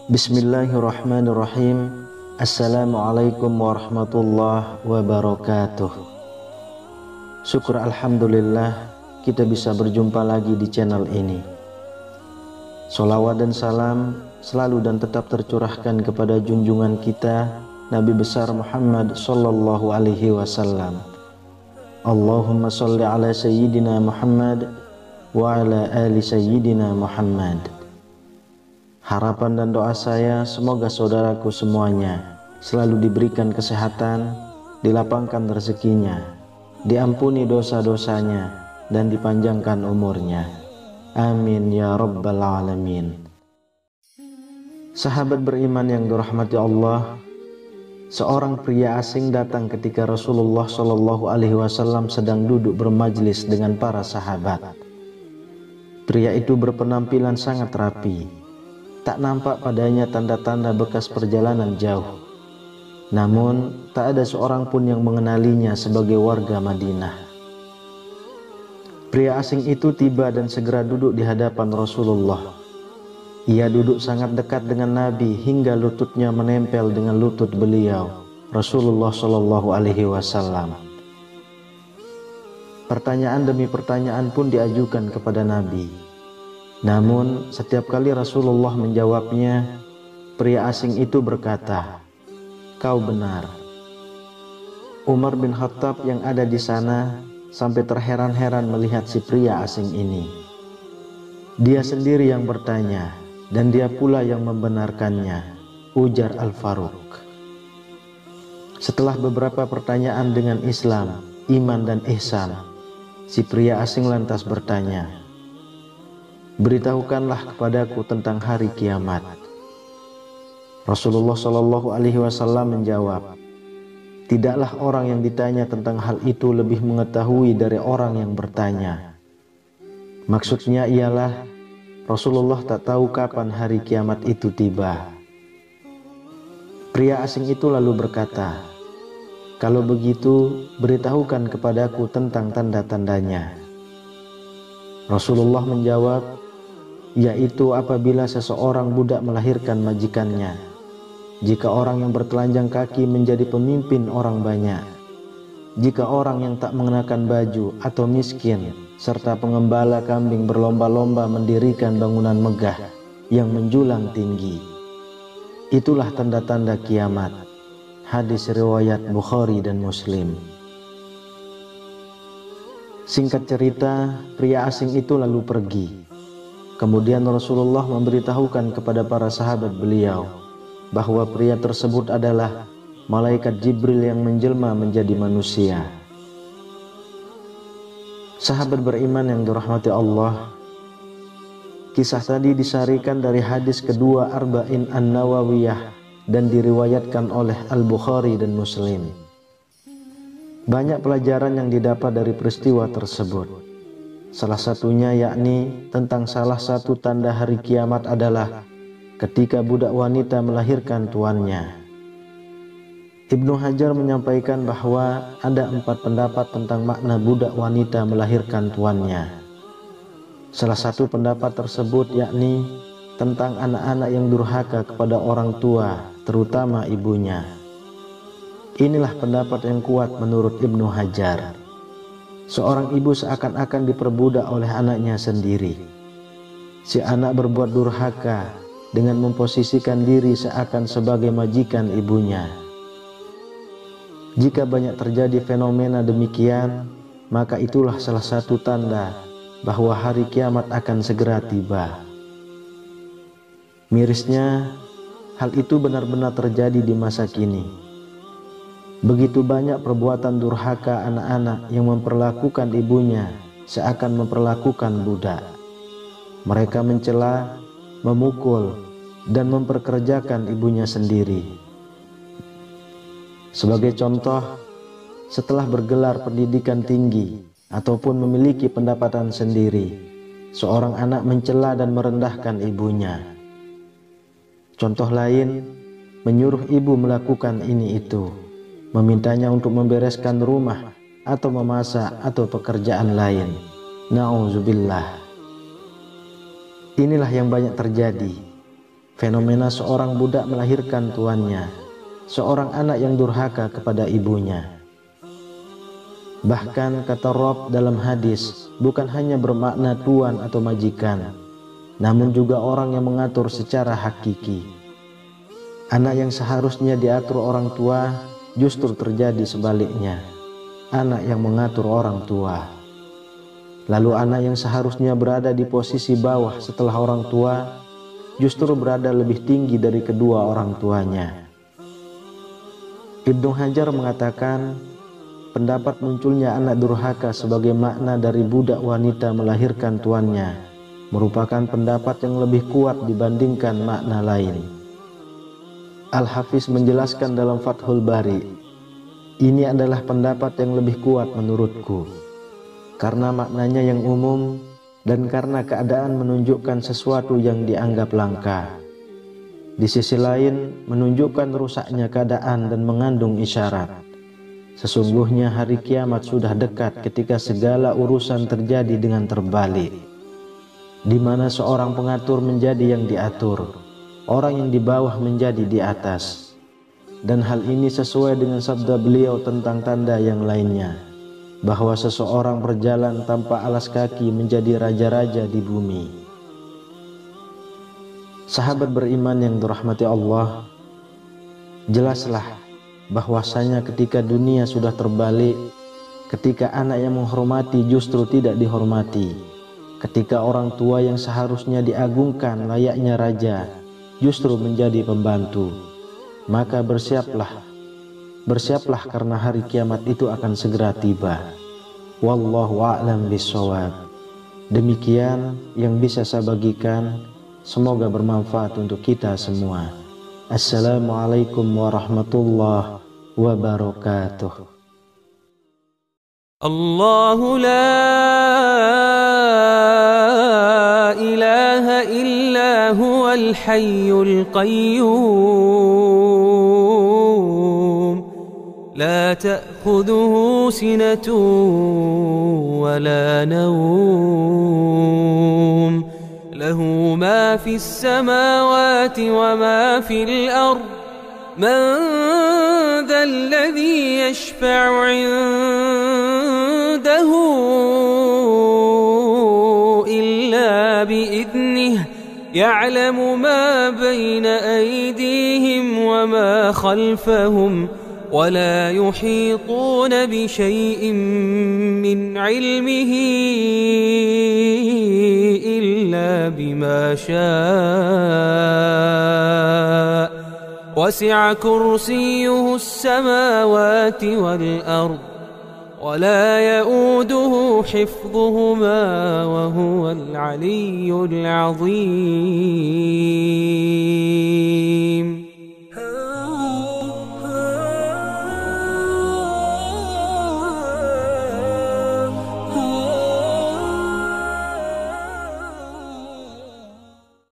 Bismillahirrahmanirrahim. Assalamualaikum warahmatullahi wabarakatuh. Syukur alhamdulillah kita bisa berjumpa lagi di channel ini. Sholawat dan salam selalu dan tetap tercurahkan kepada junjungan kita Nabi besar Muhammad sallallahu alaihi wasallam. Allahumma sholli ala sayyidina Muhammad wa ala ali sayyidina Muhammad. Harapan dan doa saya semoga saudaraku semuanya selalu diberikan kesehatan, dilapangkan rezekinya, diampuni dosa-dosanya, dan dipanjangkan umurnya. Amin ya rabbal alamin. Sahabat beriman yang dirahmati Allah, seorang pria asing datang ketika Rasulullah Shallallahu Alaihi Wasallam sedang duduk bermajlis dengan para sahabat. Pria itu berpenampilan sangat rapi. Tak nampak padanya tanda-tanda bekas perjalanan jauh. Namun, tak ada seorang pun yang mengenalinya sebagai warga Madinah. Pria asing itu tiba dan segera duduk di hadapan Rasulullah. Ia duduk sangat dekat dengan Nabi hingga lututnya menempel dengan lutut beliau, Rasulullah Shallallahu Alaihi Wasallam. Pertanyaan demi pertanyaan pun diajukan kepada Nabi. Namun setiap kali Rasulullah menjawabnya, pria asing itu berkata, "Kau benar." Umar bin Khattab yang ada di sana sampai terheran-heran melihat si pria asing ini. Dia sendiri yang bertanya dan dia pula yang membenarkannya, ujar Al-Faruq. Setelah beberapa pertanyaan dengan Islam, iman dan ihsan, si pria asing lantas bertanya, "Beritahukanlah kepadaku tentang hari kiamat." Rasulullah Shallallahu Alaihi Wasallam menjawab, "Tidaklah orang yang ditanya tentang hal itu lebih mengetahui dari orang yang bertanya." Maksudnya ialah Rasulullah tak tahu kapan hari kiamat itu tiba. Pria asing itu lalu berkata, "Kalau begitu, beritahukan kepadaku tentang tanda-tandanya." Rasulullah menjawab, yaitu apabila seseorang budak melahirkan majikannya, jika orang yang bertelanjang kaki menjadi pemimpin orang banyak, jika orang yang tak mengenakan baju atau miskin, serta pengembala kambing berlomba-lomba mendirikan bangunan megah yang menjulang tinggi. Itulah tanda-tanda kiamat. Hadis riwayat Bukhari dan Muslim. Singkat cerita, pria asing itu lalu pergi. Kemudian Rasulullah memberitahukan kepada para sahabat beliau bahwa pria tersebut adalah malaikat Jibril yang menjelma menjadi manusia. Sahabat beriman yang dirahmati Allah, kisah tadi disarikan dari hadis kedua Arba'in An-Nawawiyah dan diriwayatkan oleh Al-Bukhari dan Muslim. Banyak pelajaran yang didapat dari peristiwa tersebut. Salah satunya yakni tentang salah satu tanda hari kiamat adalah ketika budak wanita melahirkan tuannya. Ibnu Hajar menyampaikan bahwa ada 4 pendapat tentang makna budak wanita melahirkan tuannya. Salah satu pendapat tersebut yakni tentang anak-anak yang durhaka kepada orang tua, terutama ibunya. Inilah pendapat yang kuat menurut Ibnu Hajar. Seorang ibu seakan-akan diperbudak oleh anaknya sendiri. Si anak berbuat durhaka dengan memposisikan diri seakan sebagai majikan ibunya. Jika banyak terjadi fenomena demikian, maka itulah salah satu tanda bahwa hari kiamat akan segera tiba. Mirisnya, hal itu benar-benar terjadi di masa kini. Begitu banyak perbuatan durhaka anak-anak yang memperlakukan ibunya seakan memperlakukan budak. Mereka mencela, memukul, dan memperkerjakan ibunya sendiri. Sebagai contoh, setelah bergelar pendidikan tinggi ataupun memiliki pendapatan sendiri, seorang anak mencela dan merendahkan ibunya. Contoh lain, menyuruh ibu melakukan ini itu, memintanya untuk membereskan rumah atau memasak atau pekerjaan lain. Na'udzubillah. Inilah yang banyak terjadi, fenomena seorang budak melahirkan tuannya, seorang anak yang durhaka kepada ibunya. Bahkan kata Rabb dalam hadis bukan hanya bermakna tuan atau majikan, namun juga orang yang mengatur secara hakiki. Anak yang seharusnya diatur orang tua justru terjadi sebaliknya, anak yang mengatur orang tua. Lalu anak yang seharusnya berada di posisi bawah setelah orang tua justru berada lebih tinggi dari kedua orang tuanya. Ibnu Hajar mengatakan, pendapat munculnya anak durhaka sebagai makna dari budak wanita melahirkan tuannya merupakan pendapat yang lebih kuat dibandingkan makna lain. Al-Hafiz menjelaskan dalam Fathul Bari, ini adalah pendapat yang lebih kuat menurutku, karena maknanya yang umum dan karena keadaan menunjukkan sesuatu yang dianggap langka. Di sisi lain menunjukkan rusaknya keadaan dan mengandung isyarat. Sesungguhnya hari kiamat sudah dekat ketika segala urusan terjadi dengan terbalik, di mana seorang pengatur menjadi yang diatur, orang yang di bawah menjadi di atas. Dan hal ini sesuai dengan sabda beliau tentang tanda yang lainnya, bahwa seseorang berjalan tanpa alas kaki menjadi raja-raja di bumi. Sahabat beriman yang dirahmati Allah, jelaslah bahwasanya ketika dunia sudah terbalik, ketika anak yang menghormati justru tidak dihormati, ketika orang tua yang seharusnya diagungkan layaknya raja justru menjadi pembantu, maka bersiaplah karena hari kiamat itu akan segera tiba. Wallahu a'lam bishawab. Demikian yang bisa saya bagikan, semoga bermanfaat untuk kita semua. Assalamualaikum warahmatullahi wabarakatuh. Allahu la ilaha illa huwal hayyul qayyum, la ta'khudhuhu sinatun wa la nawm, lahu ma fis samawati wa ma fil ard, man dhal ladhi yashfa'u 'indahu illa bi'idhnihi, ya'lamu ma bayna aydihim wa ma khalfahum, wa la yuhituna bi shay'in min 'ilmihi illa bima sha'a, wasi'a kursiyyuhu as-samawati wal ard, wa la ya'uduhu hifdhuhuma wa huwal 'aliyyul 'azim.